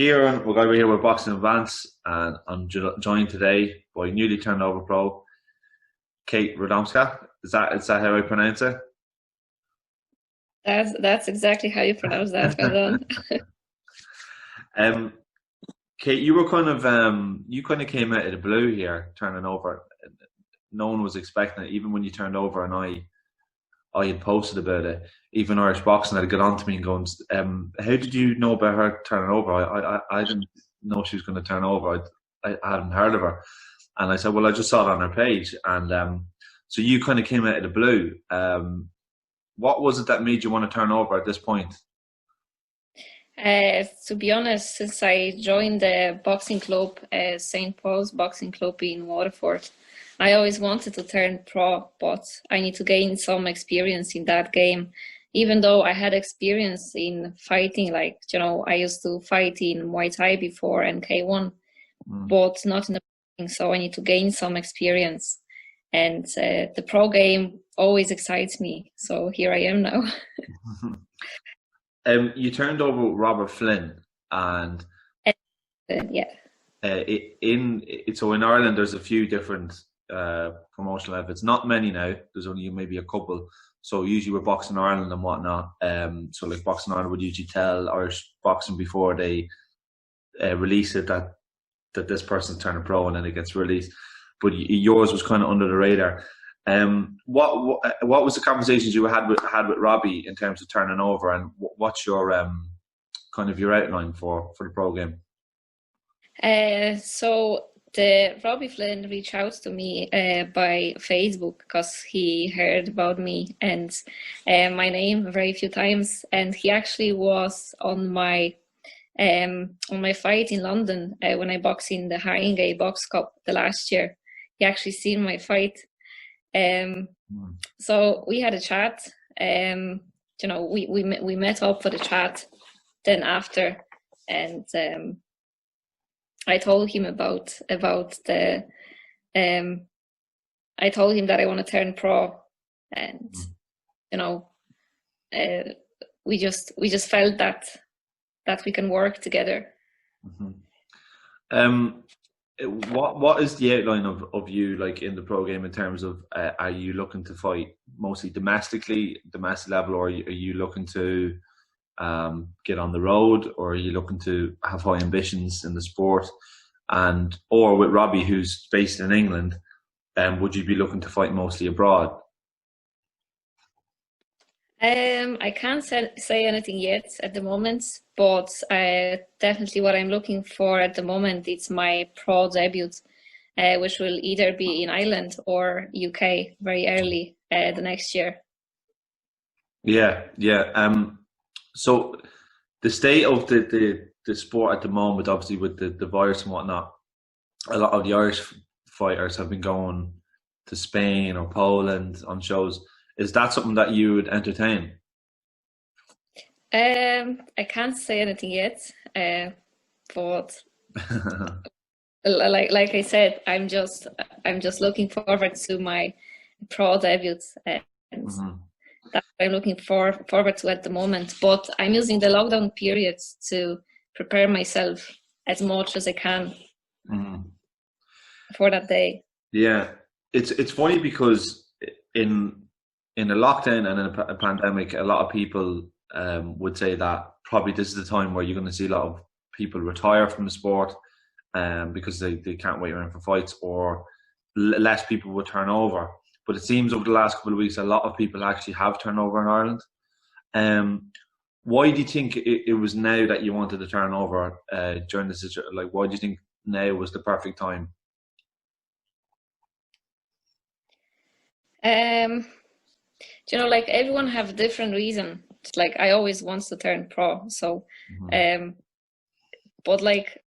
Kieran, we're going to be here with Boxing and Bants, and I'm joined today by newly turned over pro, Kate Radomska. Is that how I pronounce it? That's exactly how you pronounce that. Well done. Um, Kate, you kind of came out of the blue here, turning over. No one was expecting it, even when you turned over, and I had posted about it. Even Irish Boxing had got on to me and going, "How did you know about her turning over? I didn't know she was going to turn over. I hadn't heard of her." And I said, "Well, I just saw it on her page." And so you kind of came out of the blue. What was it that made you want to turn over at this point? To be honest, since I joined the boxing club, St. Paul's Boxing Club in Watford, I always wanted to turn pro, but I need to gain some experience in that game. Even though I had experience in fighting, I used to fight in Muay Thai before and K1, but not in the boxing, so I need to gain some experience. And the pro game always excites me, so here I am now. You turned over Robert Flynn, and Yeah. so in Ireland there's a few different promotional efforts. Not many now. There's only maybe a couple. So usually with Boxing Ireland and whatnot. So like Boxing Ireland would usually tell Irish Boxing before they release it that this person's turning pro, and then it gets released. But yours was kind of under the radar. What was the conversations you had with Robbie in terms of turning over, and what's your kind of your outline for the pro game? So the Robbie Flynn reached out to me by Facebook because he heard about me and my name very few times, and he actually was on my fight in London when I boxed in the Haringey Box Cup the last year. He actually seen my fight. So we had a chat. We met up for the chat. Then after, and I told him about the. I told him that I want to turn pro, and we just felt that we can work together. What is the outline of you like in the pro game in terms of are you looking to fight mostly domestic level, or are you looking to get on the road, or are you looking to have high ambitions in the sport? Or with Robbie, who's based in England, would you be looking to fight mostly abroad? I can't say anything yet at the moment, but definitely what I'm looking for at the moment is my pro debut, which will either be in Ireland or UK very early the next year. Yeah. So the state of the sport at the moment, obviously with the virus and whatnot, a lot of the Irish fighters have been going to Spain or Poland on shows. Is that something that you would entertain? I can't say anything yet, but like I said, I'm just looking forward to my pro debut, and that's what I'm looking forward to at the moment. But I'm using the lockdown period to prepare myself as much as I can for that day. Yeah, it's funny because in a lockdown and in a pandemic, a lot of people would say that probably this is the time where you're going to see a lot of people retire from the sport because they can't wait around for fights, or less people would turn over. But it seems over the last couple of weeks, a lot of people actually have turned over in Ireland. Why do you think it was now that you wanted to turn over during this? Like, why do you think now was the perfect time? Like everyone have a different reason. Like I always want to turn pro, so but like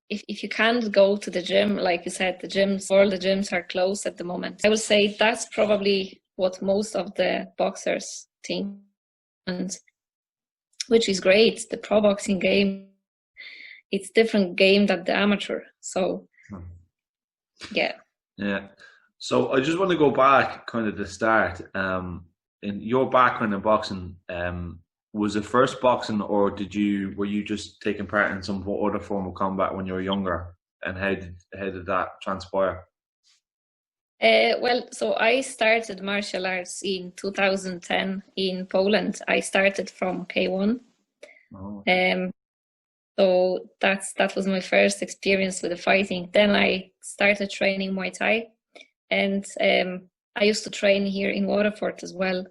if you can't go to the gym, like you said, all the gyms are closed at the moment. I would say that's probably what most of the boxers think, and which is great. The pro boxing game, it's different game than the amateur. So yeah. So I just want to go back kind of to the start. In your background in boxing, was it first boxing, or were you just taking part in some other form of combat when you were younger? And how did that transpire? Well, so I started martial arts in 2010 in Poland. I started from K1. Oh. So that was my first experience with the fighting. Then I started training Muay Thai, and I used to train here in Watford as well.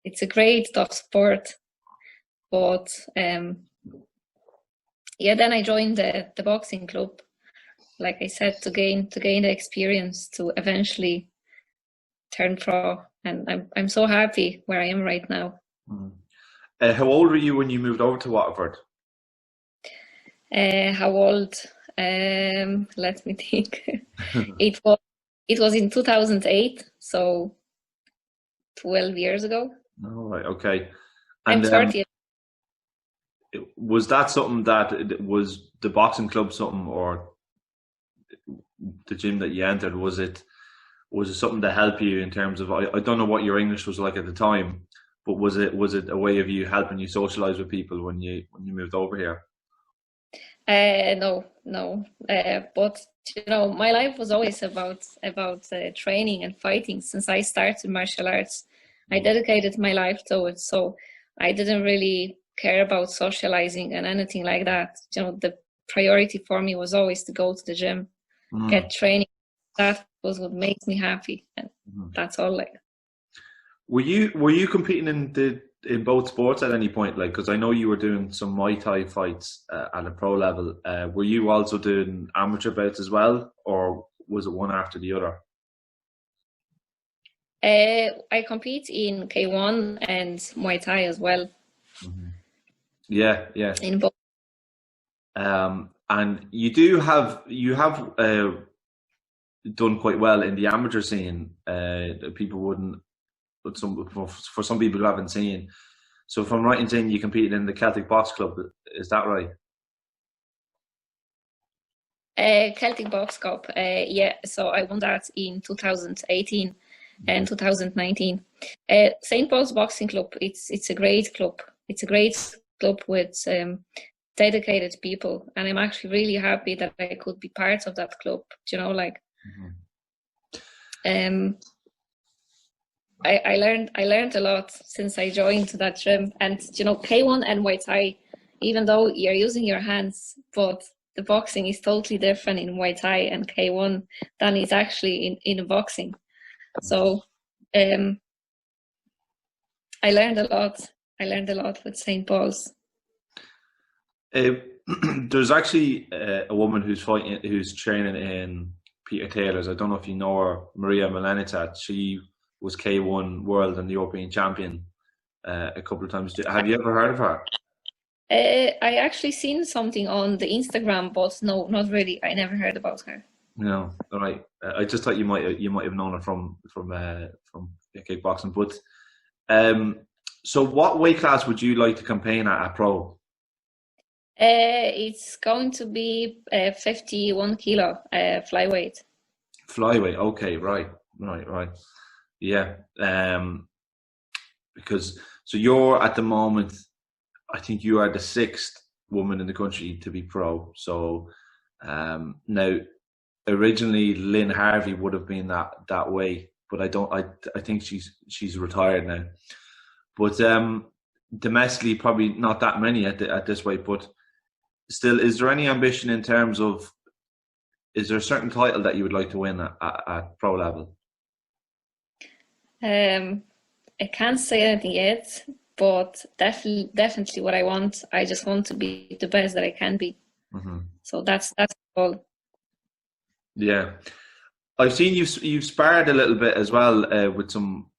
It's a great tough sport, but yeah. Then I joined the boxing club, like I said, to gain the experience to eventually turn pro, and I'm so happy where I am right now. How old were you when you moved over to Watford? How old? Let me think. It was in 2008, so 12 years ago. Oh, right, okay. I'm And 30. was that something that was the boxing club something, or the gym that you entered? Was it something to help you in terms of, I don't know what your English was like at the time, but was it a way of you helping you socialize with people when you moved over here? No. But my life was always about training and fighting. Since I started martial arts, I dedicated my life to it. So I didn't really care about socializing and anything like that. The priority for me was always to go to the gym, get training. That was what makes me happy, and that's all. Like, were you competing in both sports at any point? Like, because I know you were doing some Muay Thai fights at a pro level. Were you also doing amateur bouts as well, or was it one after the other? I compete in K1 and Muay Thai as well. Yeah. In both. And you have done quite well in the amateur scene. People wouldn't, but for some people who haven't seen. So if I'm right in saying you competed in the Celtic Box Club, is that right? Celtic Box Cup, yeah. So I won that in 2018 and 2019. St. Paul's Boxing Club. It's a great club. It's a great club with dedicated people, and I'm actually really happy that I could be part of that club. I learned a lot since I joined that gym, and K1 and Muay Thai, even though you're using your hands, but the boxing is totally different in Muay Thai and K1 than it's actually in boxing. So I learned a lot. I learned a lot with St. Paul's. There's actually a woman who's training in Peter Taylor's. I don't know if you know her, Maria Milenica. She was K1 world and European champion a couple of times. Have you ever heard of her? I actually seen something on the Instagram, but no, not really. I never heard about her. No, all right. I just thought you might have known her from kickboxing. But so what weight class would you like to campaign at pro? It's going to be 51 kilo flyweight. Flyweight, okay, right. Yeah, because so you're at the moment, I think you are the 6th woman in the country to be pro. So now, originally Lynn Harvey would have been that way, but I think she's retired now. But domestically, probably not that many at this weight. But still, is there any ambition in terms of, is there a certain title that you would like to win at pro level? I can't say anything yet, but definitely what I want. I just want to be the best that I can be. So that's all. Yeah, I've seen you've sparred a little bit as well with some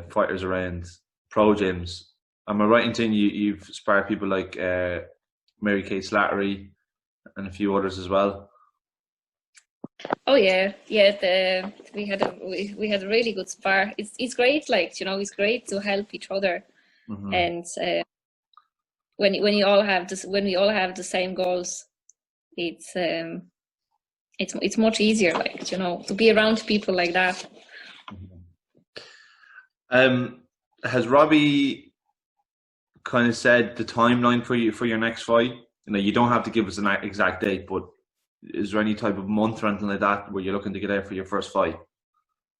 fighters around pro gyms. Am I right in saying you've sparred people like Mary Kate Slattery and a few others as well? Oh yeah. We had a really good spar. It's great, it's great to help each other, and when you all have this, when we all have the same goals, it's much easier, to be around people like that. has Robbie kind of said the timeline for you for your next fight? You know, you don't have to give us an exact date, but is there any type of month or anything like that where you're looking to get out for your first fight?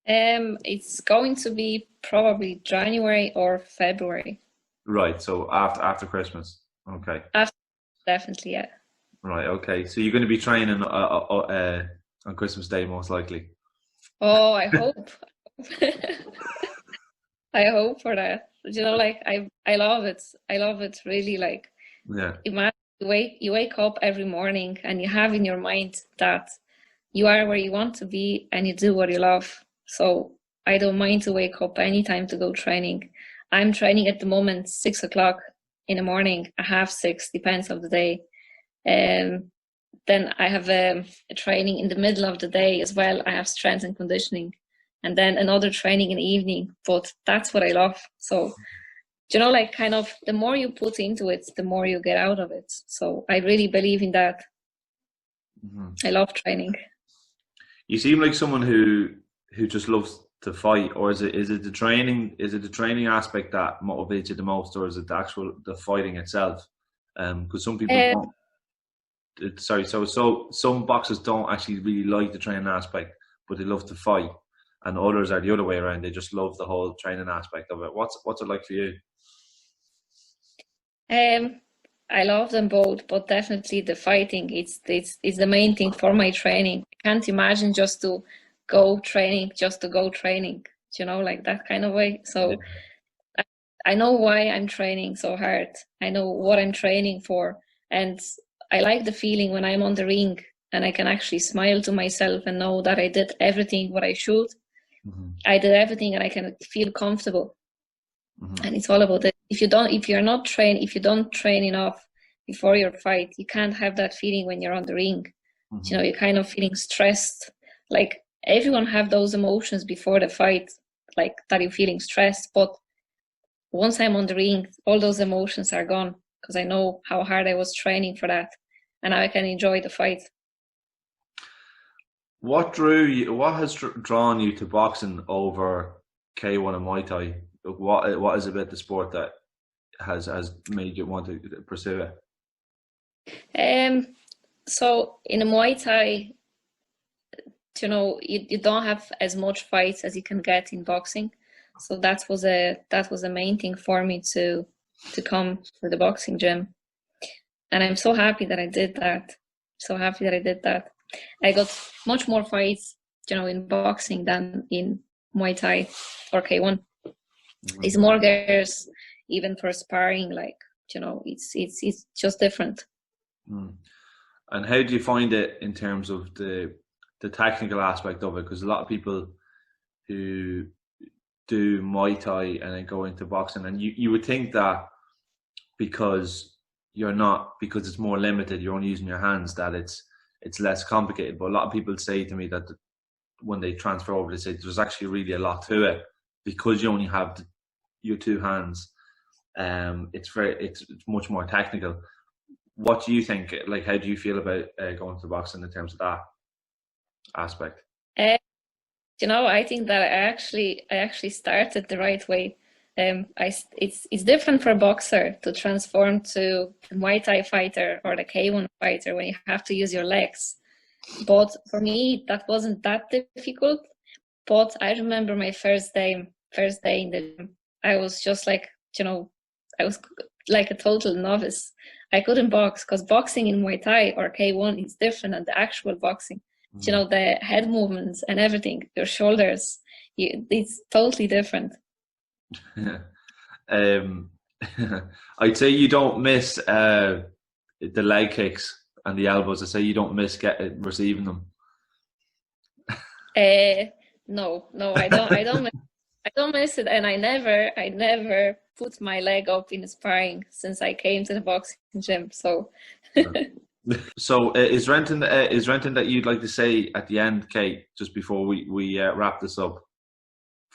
It's going to be probably January or February. Right, so after Christmas. Okay. After, definitely, yeah. Right, okay. So you're going to be training on Christmas Day, most likely. Oh, I hope. I hope for that. You know, like I love it. I love it really. Like, Yeah. imagine you wake up every morning and you have in your mind that you are where you want to be and you do what you love. So I don't mind to wake up anytime to go training. I'm training at the moment 6 o'clock in the morning, 6:30, depends of the day. Then I have a training in the middle of the day as well. I have strength and conditioning, and then another training in the evening. But that's what I love. So, you know, like kind of the more you put into it, the more you get out of it. So I really believe in that. I love training. You seem like someone who just loves to fight, or is it the training? Is it the training aspect that motivates you the most, or is it the fighting itself? Because some people don't. So some boxers don't actually really like the training aspect, but they love to fight, and others are the other way around. They just love the whole training aspect of it. What's it like for you? I love them both, but definitely the fighting. It's the main thing for my training. I can't imagine just to go training, just to go training. You know, like that kind of way. So I know why I'm training so hard. I know what I'm training for, and I like the feeling when I'm on the ring and I can actually smile to myself and know that I did everything what I should. I did everything and I can feel comfortable. And it's all about it. If you don't train enough before your fight, you can't have that feeling when you're on the ring. You know, you're kind of feeling stressed. Like everyone have those emotions before the fight, like that you're feeling stressed. But once I'm on the ring, all those emotions are gone because I know how hard I was training for that, and now I can enjoy the fight. What drew you? What has drawn you to boxing over K1 and Muay Thai? What is it about the sport that has made you want to pursue it? So in a Muay Thai, you know, you don't have as much fights as you can get in boxing. So that was a main thing for me to come to the boxing gym. And I'm so happy that I did that. So happy that I did that. I got much more fights, you know, in boxing than in Muay Thai or K1. It's more girls, even for sparring, like, you know, it's just different. And how do you find it in terms of the technical aspect of it? Because a lot of people who do Muay Thai and then go into boxing, and you would think that because it's more limited, you're only using your hands, that it's less complicated. But a lot of people say to me that when they transfer over, they say there's actually really a lot to it because you only have your two hands. It's much more technical. What do you think? Like, how do you feel about going to boxing in terms of that aspect? You know, I think that I actually started the right way. It's different for a boxer to transform to a Muay Thai fighter or the K1 fighter when you have to use your legs. But for me, that wasn't that difficult. But I remember my first day in the gym. I was just like, you know, I was like a total novice. I couldn't box because boxing in Muay Thai or K1 is different than the actual boxing. You know, the head movements and everything, your shoulders, it's totally different. I'd say you don't miss the leg kicks and the elbows. I'd say you don't miss receiving them. No, I don't miss it, and I never put my leg up in sparring since I came to the boxing gym. So. So is there anything that you'd like to say at the end, Kate, just before we wrap this up?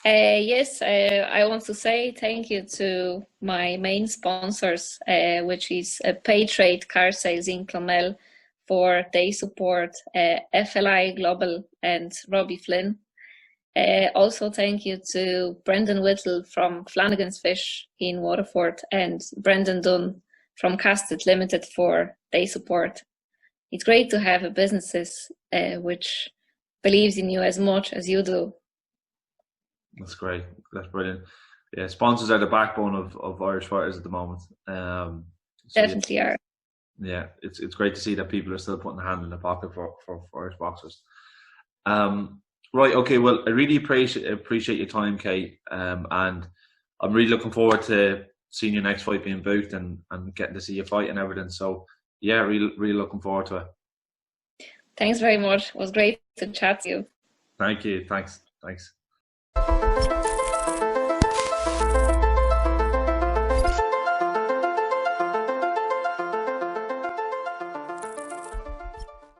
Yes, I want to say thank you to my main sponsors, which is Pay Trade Car Sales in Clonmel, for their support, FLI Global and Robbie Flynn. Also, thank you to Brendan Whittle from Flanagan's Fish in Waterford and Brendan Dunn from Castet Limited for their support. It's great to have a businesses which believes in you as much as you do. That's great. That's brilliant. Yeah, sponsors are the backbone of Irish fighters at the moment. Definitely are. Yeah, it's great to see that people are still putting a hand in the pocket for Irish boxers. Right, okay, well, I really appreciate your time, Kate, and I'm really looking forward to seeing your next fight being booked and getting to see you fight and everything. So, yeah, really looking forward to it. Thanks very much. It was great to chat to you. Thank you. Thanks.